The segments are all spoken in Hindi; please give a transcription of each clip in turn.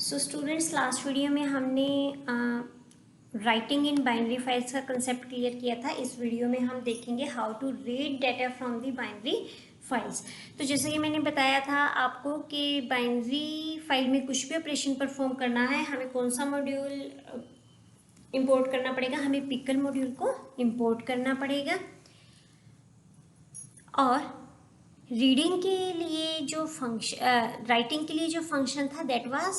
सो स्टूडेंट्स, लास्ट वीडियो में हमने राइटिंग इन बाइनरी फाइल्स का कंसेप्ट क्लियर किया था। इस वीडियो में हम देखेंगे how to read data from the binary files. तो जैसे कि मैंने बताया था आपको कि बाइनरी फाइल में कुछ भी ऑपरेशन परफॉर्म करना है, हमें कौन सा मॉड्यूल इंपोर्ट करना पड़ेगा, हमें पिकल मॉड्यूल को इंपोर्ट करना पड़ेगा। और रीडिंग के लिए जो फंक्शन राइटिंग के लिए जो फंक्शन था that was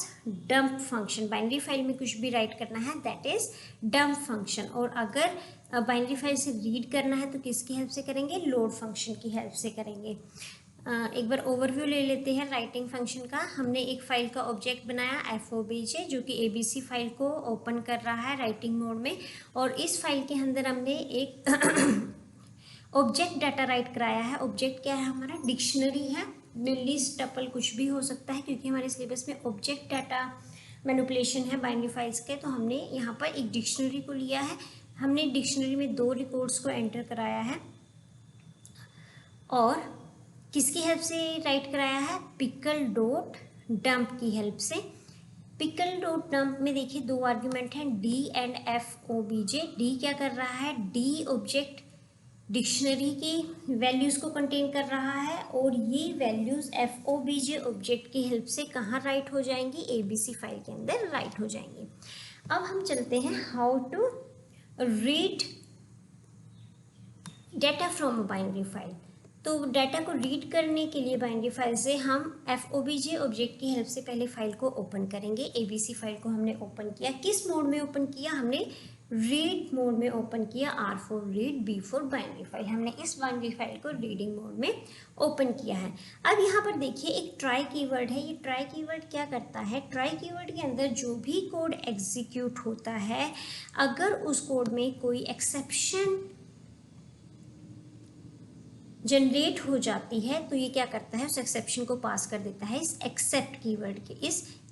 dump function. Binary file में कुछ भी राइट करना है दैट इज डंप फंक्शन। और अगर बाइनरी फाइल से रीड करना है तो किसकी हेल्प से करेंगे? लोड फंक्शन की हेल्प से करेंगे। एक बार ओवरव्यू ले लेते हैं राइटिंग फंक्शन का। हमने एक फाइल का ऑब्जेक्ट बनाया FOBJ जो कि ABC फाइल को ओपन कर रहा है राइटिंग मोड में, और इस फाइल के अंदर हमने एक ऑब्जेक्ट डाटा राइट कराया है। ऑब्जेक्ट क्या है हमारा? डिक्शनरी है, लिस्ट, टपल, कुछ भी हो सकता है, क्योंकि हमारे सिलेबस में ऑब्जेक्ट डाटा मैनिपुलेशन है बाइनरी फाइल्स के। तो हमने यहाँ पर एक डिक्शनरी को लिया है। हमने डिक्शनरी में 2 रिकॉर्ड्स को एंटर कराया है और किसकी हेल्प से राइट कराया है? पिकल डॉट डंप की हेल्प से। पिकल डॉट डंप में देखिए 2 आर्ग्यूमेंट हैं D एंड FOBJ। D क्या कर रहा है? D ऑब्जेक्ट डिक्शनरी की वैल्यूज़ को कंटेन कर रहा है, और ये वैल्यूज़ FOBJ ऑब्जेक्ट की हेल्प से कहाँ राइट हो जाएंगी? ABC फाइल के अंदर राइट हो जाएंगी। अब हम चलते हैं how to read data from a binary file. तो डाटा को रीड करने के लिए बाइनरी फाइल से हम FOBJ ऑब्जेक्ट की हेल्प से पहले फाइल को ओपन करेंगे। ABC फाइल को हमने ओपन किया, किस मोड में ओपन किया? हमने रीड मोड में ओपन किया। R for read, B for binary file. हमने इस बाइनरी फाइल को रीडिंग मोड में ओपन किया है। अब यहाँ पर देखिए एक ट्राई कीवर्ड है। ये ट्राई कीवर्ड क्या करता है? ट्राई कीवर्ड के अंदर जो भी कोड एग्जीक्यूट होता है, अगर उस कोड में कोई एक्सेप्शन जनरेट हो जाती है तो ये क्या करता है? उस एक्सेप्शन को पास कर देता है इस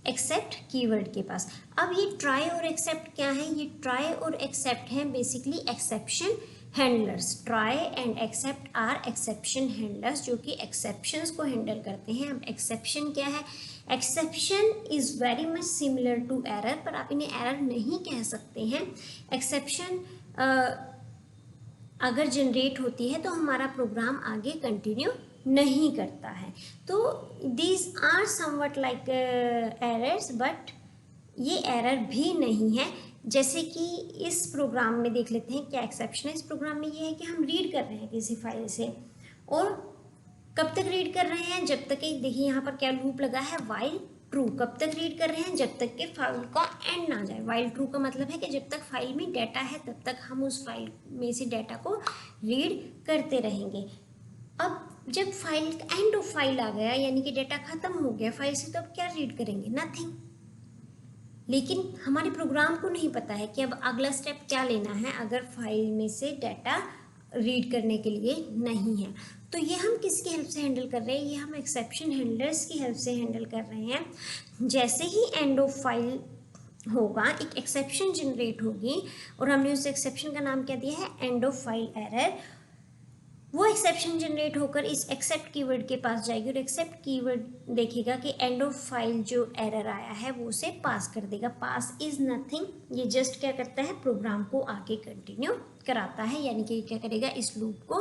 एक्सेप्ट कीवर्ड के पास। अब ये ट्राई और एक्सेप्ट क्या है? ये ट्राई और एक्सेप्ट हैं basically exception handlers. Try and except are exception handlers जो कि एक्सेप्शंस को हैंडल करते हैं। अब एक्सेप्शन क्या है? Exception is very much similar to error, पर आप इन्हें एरर नहीं कह सकते हैं। एक्सेप्शन अगर जनरेट होती है तो हमारा प्रोग्राम आगे कंटिन्यू नहीं करता है। तो these are somewhat like errors, but ये एरर भी नहीं है। जैसे कि इस प्रोग्राम में देख लेते हैं क्या एक्सेप्शन है। इस प्रोग्राम में ये है कि हम रीड कर रहे हैं किसी फाइल से, और कब तक रीड कर रहे हैं? जब तक एक, देखिए यहाँ पर क्या लूप लगा है, वाइल ट्रू। कब तक रीड कर रहे हैं? जब तक के फाइल का एंड ना जाए। वाइल ट्रू का मतलब है कि जब तक फाइल में डाटा है तब तक हम उस फाइल में से डाटा को रीड करते रहेंगे। अब जब फाइल एंड ऑफ फाइल आ गया, यानी कि डाटा खत्म हो गया फाइल से, तो अब क्या रीड करेंगे? नथिंग। लेकिन हमारे प्रोग्राम को नहीं पता है कि अब अगला स्टेप क्या लेना है अगर फाइल में से डाटा रीड करने के लिए नहीं है। तो ये हम किसकी हेल्प से हैंडल कर रहे हैं? ये हम एक्सेप्शन हैंडलर्स की हेल्प से हैंडल कर रहे हैं। जैसे ही एंड ऑफ फाइल होगा, एक एक्सेप्शन जनरेट होगी, और हमने उस एक्सेप्शन का नाम क्या दिया है? End of file error. वो एक्सेप्शन जनरेट होकर इस एक्सेप्ट कीवर्ड के पास जाएगी, और एक्सेप्ट कीवर्ड देखेगा कि एंड ऑफ फाइल जो एरर आया है वो उसे पास कर देगा। पास इज नथिंग, ये जस्ट क्या करता है? प्रोग्राम को आगे कंटिन्यू कराता है, यानी कि क्या करेगा? इस लूप को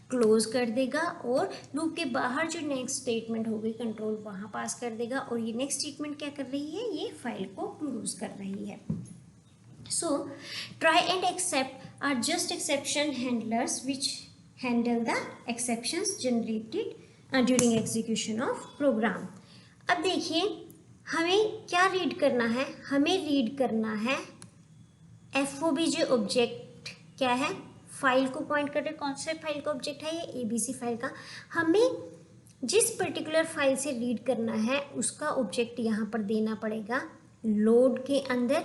क्लोज कर देगा, और लूप के बाहर जो नेक्स्ट स्टेटमेंट होगी कंट्रोल वहाँ पास कर देगा। और ये नेक्स्ट स्टेटमेंट क्या कर रही है? ये फाइल को क्लोज कर रही है। So try and accept are just exception handlers which handle the exceptions generated during execution of program. अब देखिए हमें क्या रीड करना है? हमें रीड करना है FOBJ ऑब्जेक्ट। क्या है? फाइल को पॉइंट कर रहे, कौन से फाइल का ऑब्जेक्ट है? ये ABC फाइल का। हमें जिस पर्टिकुलर फाइल से रीड करना है उसका ऑब्जेक्ट यहाँ पर देना पड़ेगा लोड के अंदर।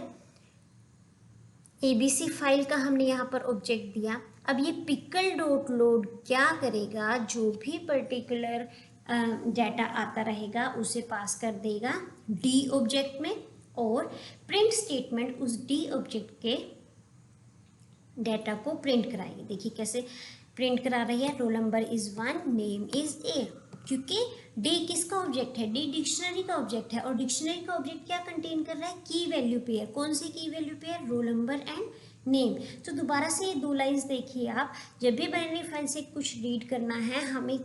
ABC फाइल का हमने यहाँ पर ऑब्जेक्ट दिया। अब ये पिकल डॉट लोड क्या करेगा? जो भी पर्टिकुलर डाटा आता रहेगा उसे पास कर देगा D ऑब्जेक्ट में, और प्रिंट स्टेटमेंट उस D ऑब्जेक्ट के डाटा को प्रिंट कराएगी। देखिए कैसे प्रिंट करा रही है? Roll number is 1, name is A। क्योंकि डी किसका ऑब्जेक्ट है, डी डिक्शनरी का ऑब्जेक्ट है, और डिक्शनरी का ऑब्जेक्ट क्या कंटेन कर रहा है, की वैल्यू पेयर। कौन सी की value pair, roll number and name. तो दोबारा से ये दो लाइंस देखिए आप, जब भी बाइनरी फाइल से कुछ रीड करना है हमें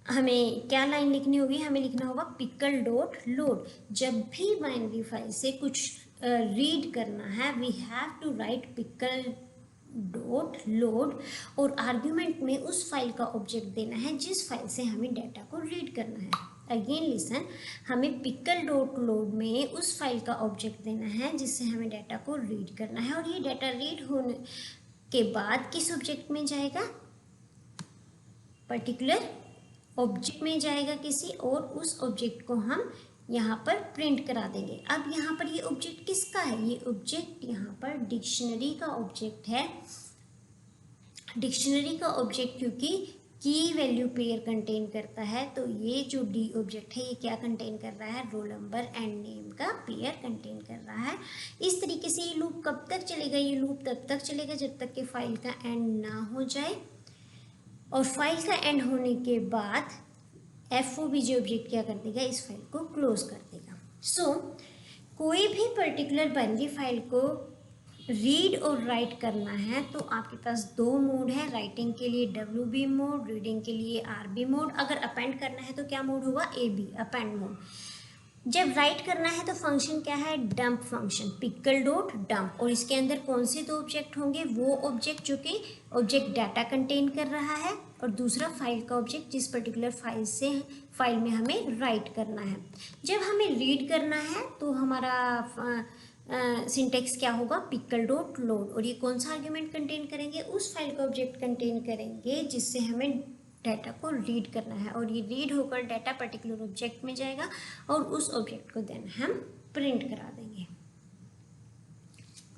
हमें क्या लाइन लिखनी होगी, हमें लिखना होगा पिकल डॉट लोड। जब भी बाइनरी फाइल से कुछ रीड करना है we have to write pickle dot load, और आर्ग्यूमेंट में उस फाइल का ऑब्जेक्ट देना है जिस फाइल से हमें डाटा को रीड करना है। अगेन लिसन, हमें पिकल डॉट लोड में उस फाइल का ऑब्जेक्ट देना है जिससे हमें डाटा को रीड करना है, और ये डाटा रीड होने के बाद किस ऑब्जेक्ट में जाएगा, पर्टिकुलर ऑब्जेक्ट में जाएगा किसी, और उस ऑब्जेक्ट को हम यहाँ पर प्रिंट करा देंगे। अब यहाँ पर ये ऑब्जेक्ट किसका है, ये ऑब्जेक्ट यहाँ पर डिक्शनरी का ऑब्जेक्ट है। डिक्शनरी का ऑब्जेक्ट क्योंकि की वैल्यू पेयर कंटेन करता है, तो ये जो डी ऑब्जेक्ट है ये क्या कंटेन कर रहा है, रोल नंबर एंड नेम का पेयर कंटेन कर रहा है। इस तरीके से ये लूप कब तक चलेगा, ये लूप तब तक चलेगा जब तक कि फाइल का एंड ना हो जाए, और फाइल का एंड होने के बाद FOBJ ऑब्जेक्ट क्या कर देगा, इस फाइल को क्लोज कर देगा। सो कोई भी पर्टिकुलर बाइनरी फाइल को रीड और राइट करना है तो आपके पास दो मोड है, राइटिंग के लिए WB मोड, रीडिंग के लिए RB मोड। अगर अपेंड करना है तो क्या मोड होगा, AB अपेंड मोड। जब राइट करना है तो फंक्शन क्या है, dump function, pickle dot dump, और इसके अंदर कौन से दो ऑब्जेक्ट होंगे, वो ऑब्जेक्ट जो कि ऑब्जेक्ट डाटा कंटेन कर रहा है, और दूसरा फाइल का ऑब्जेक्ट जिस पर्टिकुलर फाइल में हमें राइट करना है। जब हमें रीड करना है तो हमारा सिंटेक्स क्या होगा, पिकल डॉट लोड, और ये कौन सा आर्ग्यूमेंट कंटेन करेंगे, उस फाइल का ऑब्जेक्ट कंटेन करेंगे जिससे हमें डाटा को रीड करना है, और ये रीड होकर डाटा पर्टिकुलर ऑब्जेक्ट में जाएगा और उस ऑब्जेक्ट को देन हम प्रिंट करा देंगे।